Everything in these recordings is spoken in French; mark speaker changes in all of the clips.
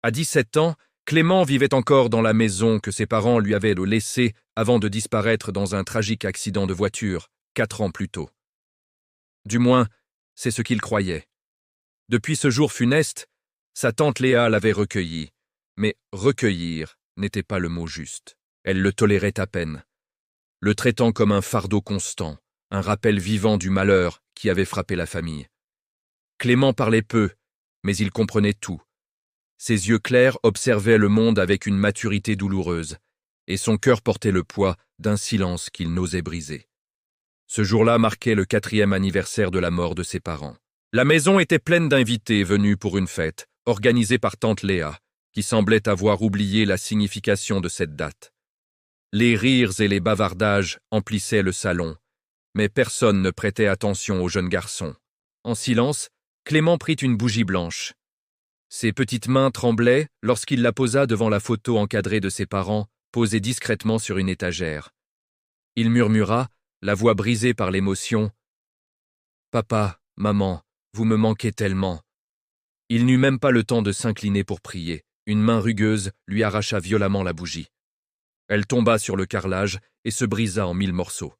Speaker 1: À 17 ans, Clément vivait encore dans la maison que ses parents lui avaient laissée avant de disparaître dans un tragique accident de voiture, 4 ans plus tôt. Du moins, c'est ce qu'il croyait. Depuis ce jour funeste, sa tante Léa l'avait recueilli, mais recueillir n'était pas le mot juste. Elle le tolérait à peine, le traitant comme un fardeau constant, un rappel vivant du malheur qui avait frappé la famille. Clément parlait peu, mais il comprenait tout. Ses yeux clairs observaient le monde avec une maturité douloureuse, et son cœur portait le poids d'un silence qu'il n'osait briser. Ce jour-là marquait le 4e anniversaire de la mort de ses parents. La maison était pleine d'invités venus pour une fête, organisée par tante Léa, qui semblait avoir oublié la signification de cette date. Les rires et les bavardages emplissaient le salon, mais personne ne prêtait attention au jeune garçon. En silence, Clément prit une bougie blanche. Ses petites mains tremblaient lorsqu'il la posa devant la photo encadrée de ses parents, posée discrètement sur une étagère. Il murmura, la voix brisée par l'émotion, « Papa, maman, vous me manquez tellement. » Il n'eut même pas le temps de s'incliner pour prier. Une main rugueuse lui arracha violemment la bougie. Elle tomba sur le carrelage et se brisa en 1000 morceaux.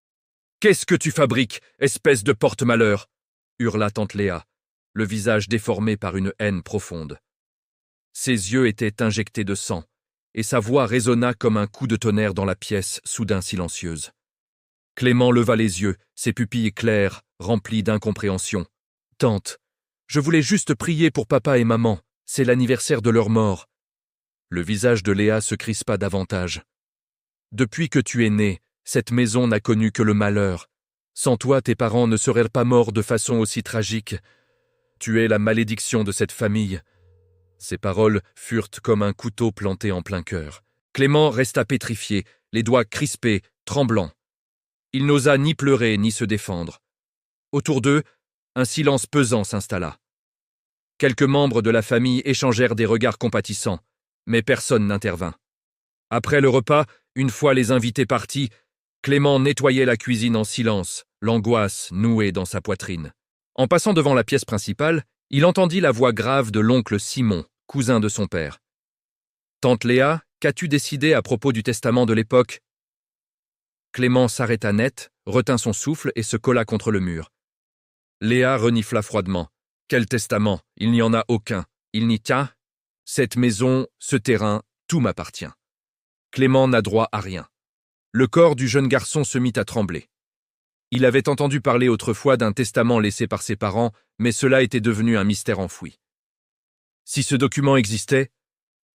Speaker 1: « Qu'est-ce que tu fabriques, espèce de porte-malheur » hurla tante Léa, le visage déformé par une haine profonde. Ses yeux étaient injectés de sang, et sa voix résonna comme un coup de tonnerre dans la pièce soudain silencieuse. Clément leva les yeux, ses pupilles claires, remplies d'incompréhension. « Tante, je voulais juste prier pour papa et maman, c'est l'anniversaire de leur mort. » Le visage de Léa se crispa davantage. « Depuis que tu es né, cette maison n'a connu que le malheur. Sans toi, tes parents ne seraient pas morts de façon aussi tragique. Tu es la malédiction de cette famille. » Ces paroles furent comme un couteau planté en plein cœur. Clément resta pétrifié, les doigts crispés, tremblants. Il n'osa ni pleurer ni se défendre. Autour d'eux, un silence pesant s'installa. Quelques membres de la famille échangèrent des regards compatissants, mais personne n'intervint. Après le repas, une fois les invités partis, Clément nettoyait la cuisine en silence, l'angoisse nouée dans sa poitrine. En passant devant la pièce principale, il entendit la voix grave de l'oncle Simon, cousin de son père. « Tante Léa, qu'as-tu décidé à propos du testament de l'époque » Clément s'arrêta net, retint son souffle et se colla contre le mur. Léa renifla froidement. « Quel testament? Il n'y en a aucun. Il n'y tient. Cette maison, ce terrain, tout m'appartient. » Clément n'a droit à rien. Le corps du jeune garçon se mit à trembler. Il avait entendu parler autrefois d'un testament laissé par ses parents, mais cela était devenu un mystère enfoui. Si ce document existait,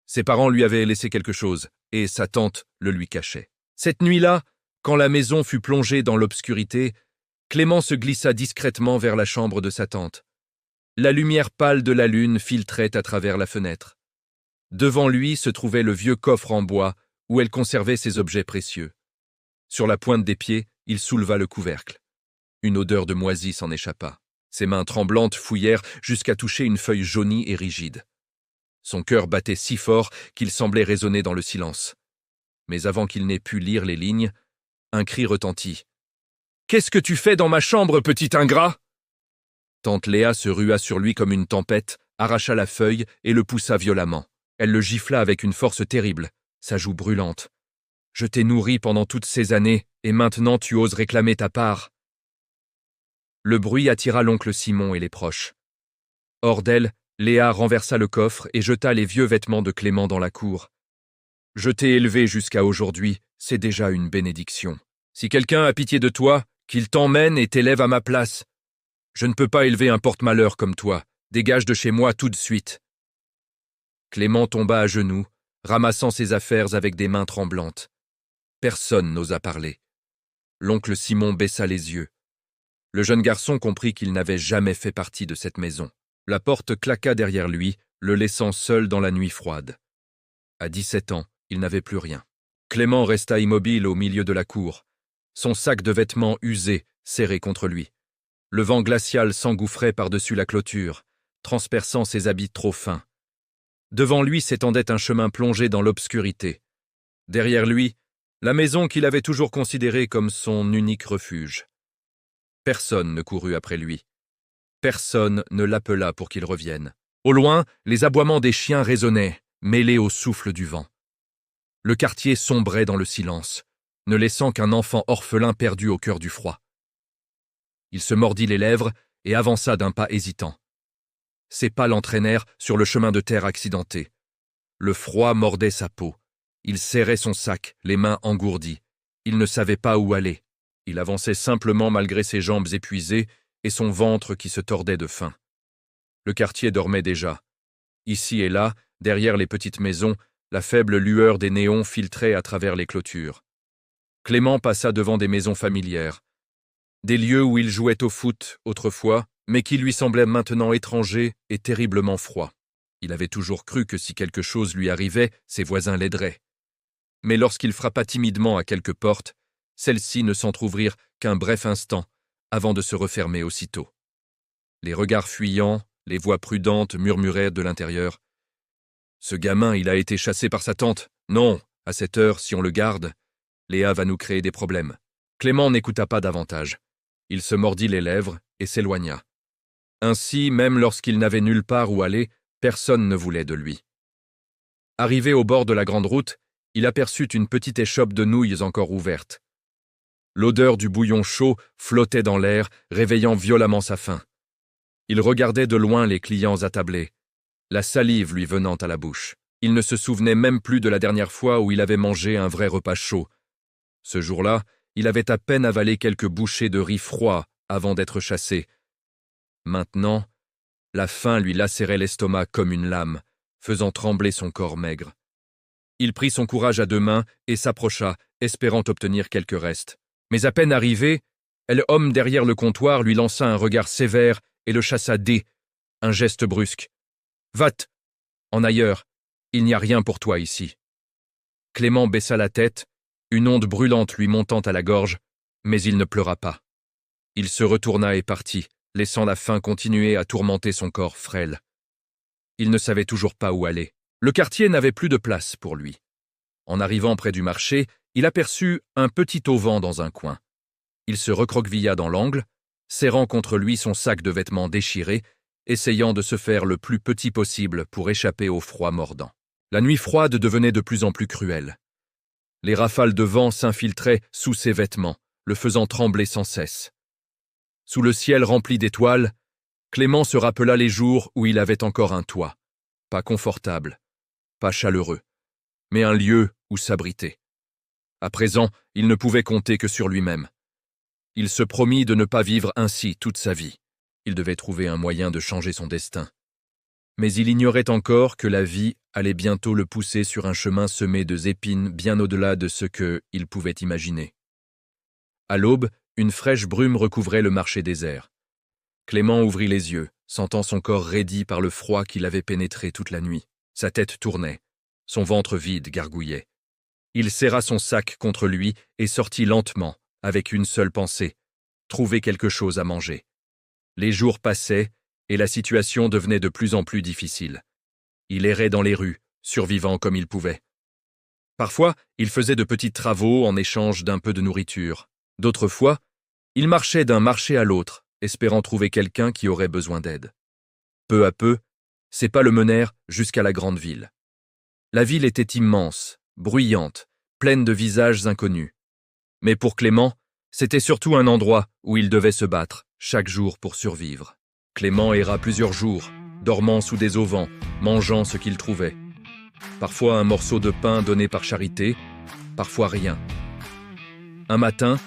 Speaker 1: ses parents lui avaient laissé quelque chose, et sa tante le lui cachait. Cette nuit-là, quand la maison fut plongée dans l'obscurité, Clément se glissa discrètement vers la chambre de sa tante. La lumière pâle de la lune filtrait à travers la fenêtre. Devant lui se trouvait le vieux coffre en bois où elle conservait ses objets précieux. Sur la pointe des pieds, il souleva le couvercle. Une odeur de moisi s'en échappa. Ses mains tremblantes fouillèrent jusqu'à toucher une feuille jaunie et rigide. Son cœur battait si fort qu'il semblait résonner dans le silence. Mais avant qu'il n'ait pu lire les lignes, un cri retentit. « Qu'est-ce que tu fais dans ma chambre, petit ingrat ?» Tante Léa se rua sur lui comme une tempête, arracha la feuille et le poussa violemment. Elle le gifla avec une force terrible, sa joue brûlante. « Je t'ai nourri pendant toutes ces années, et maintenant tu oses réclamer ta part. » Le bruit attira l'oncle Simon et les proches. Hors d'elle, Léa renversa le coffre et jeta les vieux vêtements de Clément dans la cour. « Je t'ai élevé jusqu'à aujourd'hui, c'est déjà une bénédiction. Si quelqu'un a pitié de toi, qu'il t'emmène et t'élève à ma place. Je ne peux pas élever un porte-malheur comme toi. Dégage de chez moi tout de suite. » Clément tomba à genoux, ramassant ses affaires avec des mains tremblantes. Personne n'osa parler. L'oncle Simon baissa les yeux. Le jeune garçon comprit qu'il n'avait jamais fait partie de cette maison. La porte claqua derrière lui, le laissant seul dans la nuit froide. À 17 ans, il n'avait plus rien. Clément resta immobile au milieu de la cour, son sac de vêtements usé serré contre lui. Le vent glacial s'engouffrait par-dessus la clôture, transperçant ses habits trop fins. Devant lui s'étendait un chemin plongé dans l'obscurité. Derrière lui, la maison qu'il avait toujours considérée comme son unique refuge. Personne ne courut après lui. Personne ne l'appela pour qu'il revienne. Au loin, les aboiements des chiens résonnaient, mêlés au souffle du vent. Le quartier sombrait dans le silence, ne laissant qu'un enfant orphelin perdu au cœur du froid. Il se mordit les lèvres et avança d'un pas hésitant. Ses pas l'entraînèrent sur le chemin de terre accidenté. Le froid mordait sa peau. Il serrait son sac, les mains engourdies. Il ne savait pas où aller. Il avançait simplement malgré ses jambes épuisées et son ventre qui se tordait de faim. Le quartier dormait déjà. Ici et là, derrière les petites maisons, la faible lueur des néons filtrait à travers les clôtures. Clément passa devant des maisons familières. Des lieux où il jouait au foot autrefois, mais qui lui semblaient maintenant étrangers et terriblement froids. Il avait toujours cru que si quelque chose lui arrivait, ses voisins l'aideraient. Mais lorsqu'il frappa timidement à quelques portes, celles-ci ne s'entr'ouvrirent qu'un bref instant, avant de se refermer aussitôt. Les regards fuyants, les voix prudentes murmuraient de l'intérieur. « Ce gamin, il a été chassé par sa tante. Non, à cette heure, si on le garde, Léa va nous créer des problèmes. » Clément n'écouta pas davantage. Il se mordit les lèvres et s'éloigna. Ainsi, même lorsqu'il n'avait nulle part où aller, personne ne voulait de lui. Arrivé au bord de la grande route, il aperçut une petite échoppe de nouilles encore ouverte. L'odeur du bouillon chaud flottait dans l'air, réveillant violemment sa faim. Il regardait de loin les clients attablés, la salive lui venant à la bouche. Il ne se souvenait même plus de la dernière fois où il avait mangé un vrai repas chaud. Ce jour-là, il avait à peine avalé quelques bouchées de riz froid avant d'être chassé. Maintenant, la faim lui lacérait l'estomac comme une lame, faisant trembler son corps maigre. Il prit son courage à deux mains et s'approcha, espérant obtenir quelques restes. Mais à peine arrivé, l'homme derrière le comptoir lui lança un regard sévère et le chassa un geste brusque. « Va-t, en ailleurs, il n'y a rien pour toi ici. » Clément baissa la tête, une onde brûlante lui montant à la gorge, mais il ne pleura pas. Il se retourna et partit, laissant la faim continuer à tourmenter son corps frêle. Il ne savait toujours pas où aller. Le quartier n'avait plus de place pour lui. En arrivant près du marché, il aperçut un petit auvent dans un coin. Il se recroquevilla dans l'angle, serrant contre lui son sac de vêtements déchiré, essayant de se faire le plus petit possible pour échapper au froid mordant. La nuit froide devenait de plus en plus cruelle. Les rafales de vent s'infiltraient sous ses vêtements, le faisant trembler sans cesse. Sous le ciel rempli d'étoiles, Clément se rappela les jours où il avait encore un toit, pas confortable, pas chaleureux, mais un lieu où s'abriter. À présent, il ne pouvait compter que sur lui-même. Il se promit de ne pas vivre ainsi toute sa vie. Il devait trouver un moyen de changer son destin. Mais il ignorait encore que la vie allait bientôt le pousser sur un chemin semé de épines bien au-delà de ce qu'il pouvait imaginer. À l'aube, une fraîche brume recouvrait le marché désert. Clément ouvrit les yeux, sentant son corps raidi par le froid qui l'avait pénétré toute la nuit. Sa tête tournait, son ventre vide gargouillait. Il serra son sac contre lui et sortit lentement, avec une seule pensée, trouver quelque chose à manger. Les jours passaient et la situation devenait de plus en plus difficile. Il errait dans les rues, survivant comme il pouvait. Parfois, il faisait de petits travaux en échange d'un peu de nourriture. D'autres fois, il marchait d'un marché à l'autre, espérant trouver quelqu'un qui aurait besoin d'aide. Peu à peu, ses pas le menèrent jusqu'à la grande ville. La ville était immense, bruyante, pleine de visages inconnus. Mais pour Clément, c'était surtout un endroit où il devait se battre, chaque jour pour survivre. Clément erra plusieurs jours, dormant sous des auvents, mangeant ce qu'il trouvait. Parfois un morceau de pain donné par charité, parfois rien. Un matin,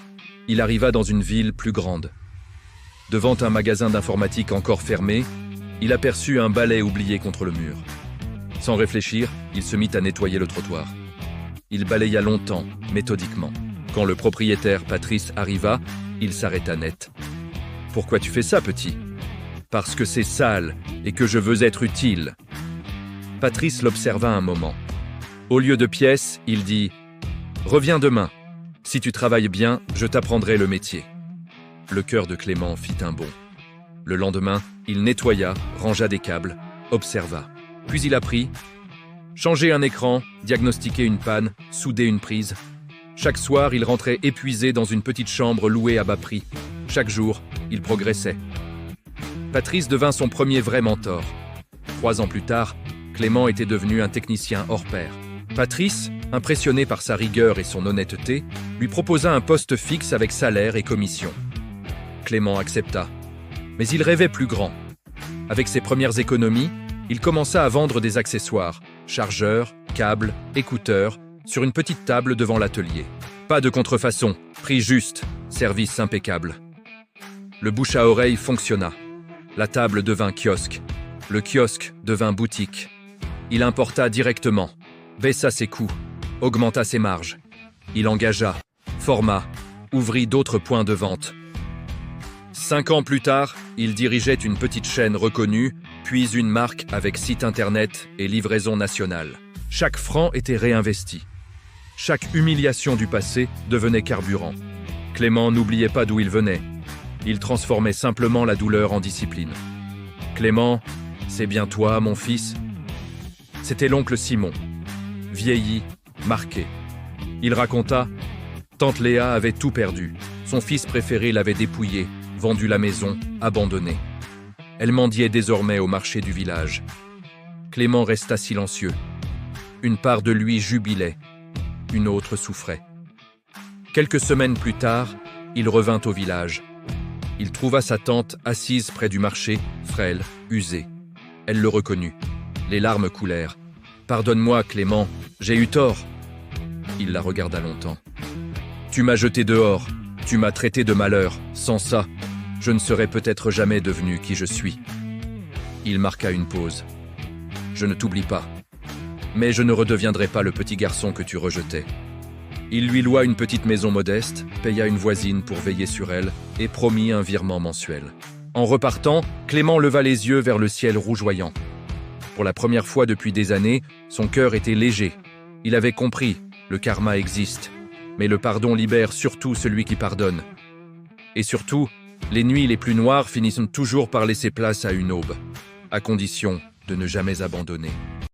Speaker 1: il arriva dans une ville plus grande. Devant un magasin d'informatique encore fermé, il aperçut un balai oublié contre le mur. Sans réfléchir, il se mit à nettoyer le trottoir. Il balaya longtemps, méthodiquement. Quand le propriétaire, Patrice, arriva, il s'arrêta net. « Pourquoi tu fais ça, petit ?»« Parce que c'est sale et que je veux être utile. » Patrice l'observa un moment. Au lieu de pièces, il dit « Reviens demain. Si tu travailles bien, je t'apprendrai le métier. » Le cœur de Clément fit un bond. Le lendemain, il nettoya, rangea des câbles, observa. Puis il apprit changer un écran, diagnostiquer une panne, souder une prise. Chaque soir, il rentrait épuisé dans une petite chambre louée à bas prix. Chaque jour, il progressait. Patrice devint son premier vrai mentor. 3 ans plus tard, Clément était devenu un technicien hors pair. Patrice, impressionné par sa rigueur et son honnêteté, lui proposa un poste fixe avec salaire et commission. Clément accepta. Mais il rêvait plus grand. Avec ses premières économies, il commença à vendre des accessoires, chargeurs, câbles, écouteurs, sur une petite table devant l'atelier. Pas de contrefaçon, prix juste, service impeccable. Le bouche à oreille fonctionna. La table devint kiosque. Le kiosque devint boutique. Il importa directement, baissa ses coûts, augmenta ses marges. Il engagea, forma, ouvrit d'autres points de vente. 5 ans plus tard, il dirigeait une petite chaîne reconnue, puis une marque avec site internet et livraison nationale. Chaque franc était réinvesti. Chaque humiliation du passé devenait carburant. Clément n'oubliait pas d'où il venait. Il transformait simplement la douleur en discipline. « Clément, c'est bien toi, mon fils ?» C'était l'oncle Simon, vieilli, marqué. Il raconta « Tante Léa avait tout perdu. Son fils préféré l'avait dépouillé, vendu la maison, abandonné. Elle mendiait désormais au marché du village. » Clément resta silencieux. Une part de lui jubilait, une autre souffrait. Quelques semaines plus tard, il revint au village. Il trouva sa tante assise près du marché, frêle, usée. Elle le reconnut. Les larmes coulèrent. « Pardonne-moi, Clément, j'ai eu tort. » Il la regarda longtemps. « Tu m'as jeté dehors, tu m'as traité de malheur. Sans ça, je ne serais peut-être jamais devenu qui je suis. » Il marqua une pause. « Je ne t'oublie pas. Mais je ne redeviendrai pas le petit garçon que tu rejetais. » Il lui loua une petite maison modeste, paya une voisine pour veiller sur elle et promit un virement mensuel. En repartant, Clément leva les yeux vers le ciel rougeoyant. Pour la première fois depuis des années, son cœur était léger. Il avait compris, le karma existe, mais le pardon libère surtout celui qui pardonne. Et surtout, les nuits les plus noires finissent toujours par laisser place à une aube, à condition de ne jamais abandonner.